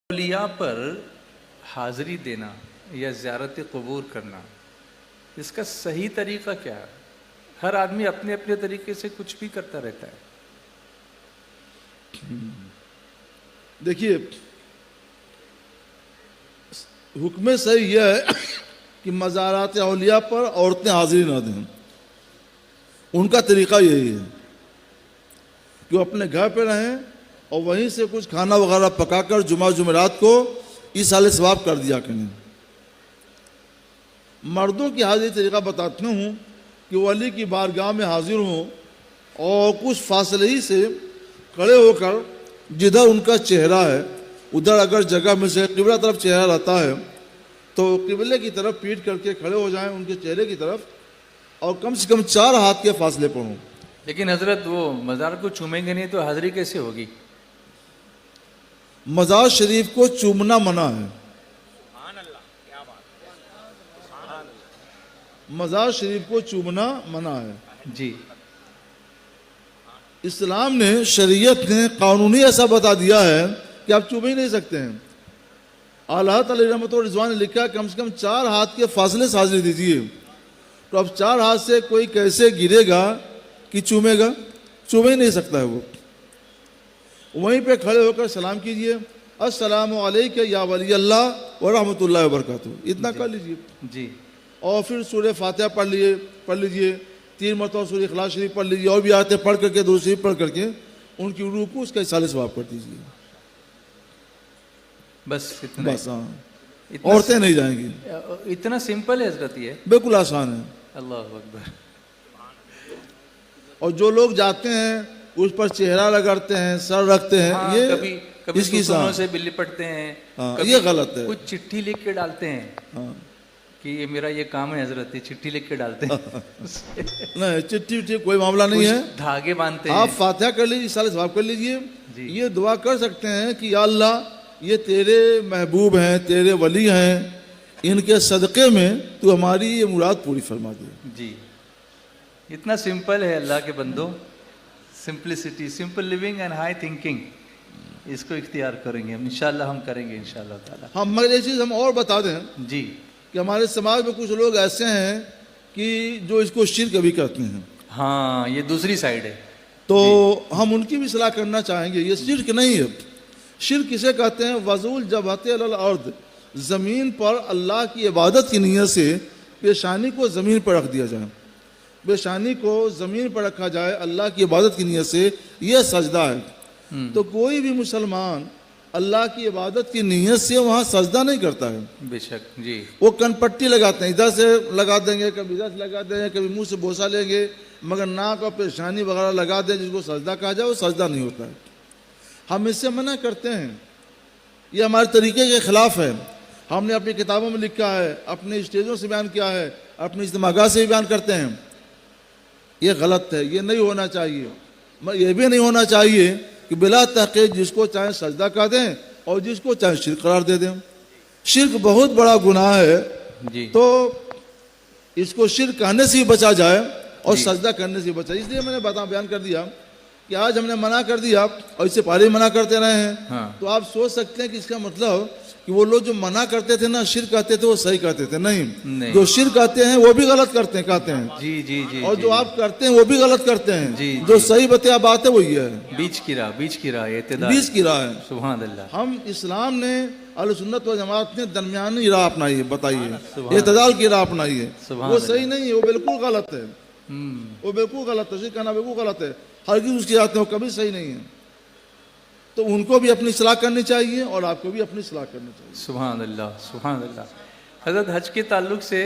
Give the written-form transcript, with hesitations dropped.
اولیاء پر حاضری دینا یا زیارت قبور کرنا، اس کا صحیح طریقہ کیا ہے؟ ہر آدمی اپنے اپنے طریقے سے کچھ بھی کرتا رہتا ہے۔ دیکھیے، حکم صحیح یہ ہے کہ مزارات اولیاء پر عورتیں حاضری نہ دیں۔ ان کا طریقہ یہی ہے کہ وہ اپنے گھر پہ رہیں اور وہیں سے کچھ کھانا وغیرہ پکا کر جمعرات کو ایصال ثواب کر دیا کریں۔ مردوں کی حاضری طریقہ بتاتا ہوں کہ ولی کی بارگاہ میں حاضر ہوں اور کچھ فاصلے ہی سے کھڑے ہو کر جدھر ان کا چہرہ ہے ادھر اگر جگہ میں سے قبلہ طرف چہرہ رہتا ہے تو قبلے کی طرف پیٹ کر کے کھڑے ہو جائیں ان کے چہرے کی طرف، اور کم سے کم 4 ہاتھ کے فاصلے پر ہوں۔ لیکن حضرت وہ مزار کو چومیں گے نہیں تو حاضری کیسے ہوگی؟ مزار شریف کو چومنا منع ہے۔ مزار شریف کو چومنا منع ہے۔ جی، اسلام نے، شریعت نے قانونی ایسا بتا دیا ہے کہ آپ چوم ہی نہیں سکتے ہیں۔ اعلیٰ تعالی رحمت و رضوان نے لکھا کم سے کم 4 ہاتھ کے فاصلے سے حاضری دیجیے۔ تو اب 4 ہاتھ سے کوئی کیسے گرے گا کہ چومے گا؟ چوم ہی نہیں سکتا ہے وہ۔ وہیں پہ کھڑے ہو کر سلام کیجئے، السلام علیکم یا ولی اللہ ورحمۃ اللہ وبرکاتہ، اتنا کر لیجئے۔ جی، اور پھر سورہ فاتحہ پڑھ لیجئے، 3 مرتبہ سورہ اخلاص شریف پڑھ لیجئے، اور بھی آیتیں پڑھ کر کے درود شریف پڑھ کر کے ان کی روح کو اس کا ایصال ثواب کر دیجئے۔ بس اتنا۔ بس ہاں، عورتیں نہیں جائیں گی۔ اتنا سمپل ہے حضرت، یہ بالکل آسان ہے۔ اللہ اکبر۔ اور جو لوگ جاتے ہیں اس پر چہرہ لگاتے ہیں، سر رکھتے ہیں، ہاں، یہ کبھی اس کی ستونوں سے بلی پڑتے ہیں، یہ غلط ہے۔ کچھ چٹھی لکھ کے ڈالتے ہیں ہاں، کہ یہ میرا یہ کام ہے حضرت، یہ چٹھی لکھ کے ڈالتے ہیں۔ نہیں، چٹھی کوئی معاملہ نہیں ہے۔ دھاگے باندھتے ہیں۔ آپ فاتحہ کر لیجیے، ایصال ثواب کر لیجئے۔ جی، یہ دعا کر سکتے ہیں کہ یا اللہ یہ تیرے محبوب ہیں، تیرے ولی ہیں، ان کے صدقے میں تو ہماری یہ مراد پوری فرما دے۔ جی، اتنا سمپل ہے اللہ کے بندو۔ Simplicity, simple living and high thinking, اس کو اختیار کریں گے ہم انشاءاللہ، ہم کریں گے انشاءاللہ تعالی۔ ہم مگر یہ چیز ہم اور بتا دیں جی، کہ ہمارے سماج میں کچھ لوگ ایسے ہیں کہ جو اس کو شرک بھی کرتے ہیں، ہاں، یہ دوسری سائیڈ ہے۔ تو ہم ان کی بھی اصلاح کرنا چاہیں گے۔ یہ شرک نہیں ہے۔ شرک کسے کہتے ہیں؟ وضع الجبہۃ علی الارض، زمین پر اللہ کی عبادت کی نیت سے پیشانی کو زمین پر رکھ دیا جائے، پیشانی کو زمین پر رکھا جائے اللہ کی عبادت کی نیت سے، یہ سجدہ ہے۔ تو کوئی بھی مسلمان اللہ کی عبادت کی نیت سے وہاں سجدہ نہیں کرتا ہے۔ بے شک، جی، وہ کن پٹی لگاتے ہیں، ادھر سے لگا دیں گے، کبھی ادھر سے لگا دیں گے، کبھی منہ سے بوسہ لیں گے، مگر ناک اور پیشانی وغیرہ لگا دیں جس کو سجدہ کہا جائے، وہ سجدہ نہیں ہوتا ہے۔ ہم اس سے منع کرتے ہیں، یہ ہمارے طریقے کے خلاف ہے۔ ہم نے اپنی کتابوں میں لکھا ہے، اپنے اسٹیجوں سے بیان کیا ہے، اپنی اجتماعات سے بھی بیان کرتے ہیں۔ یہ غلط ہے، یہ نہیں ہونا چاہیے۔ یہ بھی نہیں ہونا چاہیے کہ بلا تحقیق جس کو چاہے سجدہ کر دیں اور جس کو چاہے شرک قرار دے دیں۔ شرک بہت بڑا گناہ ہے، جی، تو اس کو شرک کہنے سے بھی بچا جائے اور سجدہ کرنے سے بچا۔ اس لیے میں نے بیان کر دیا کہ آج ہم نے منع کر دیا اور اس سے پہلے منع کرتے رہے ہیں۔ تو آپ سوچ سکتے ہیں کہ اس کا مطلب کہ وہ لوگ جو منع کرتے تھے نا، شرک کہتے تھے، وہ صحیح کہتے تھے۔ نہیں، جو شرک کہتے ہیں وہ بھی غلط کہتے ہیں، جی، جی، جی، اور جو آپ کرتے ہیں وہ بھی غلط کرتے ہیں۔ جی، جو صحیح بتایا بات ہے وہ یہ ہے، بیچ کی راہ، اعتدال، بیچ کی راہ ہے۔ سبحان اللہ۔ ہم اسلام نے، اہل سنت و جماعت نے درمیانی راہ اپنائی ہے، بتائیے، اعتدال کی راہ اپنائی ہے۔ وہ صحیح نہیں ہے، وہ بالکل غلط ہے، وہ بالکل غلط ہے، شرک کرنا بالکل غلط ہے، ہرگز اس کی رات میں وہ کبھی صحیح نہیں ہے۔ تو ان کو بھی اپنی اصلاح کرنی چاہیے اور آپ کو بھی اپنی اصلاح کرنی چاہیے۔ سبحان اللہ، سبحان اللہ۔ حضرت حج کے تعلق سے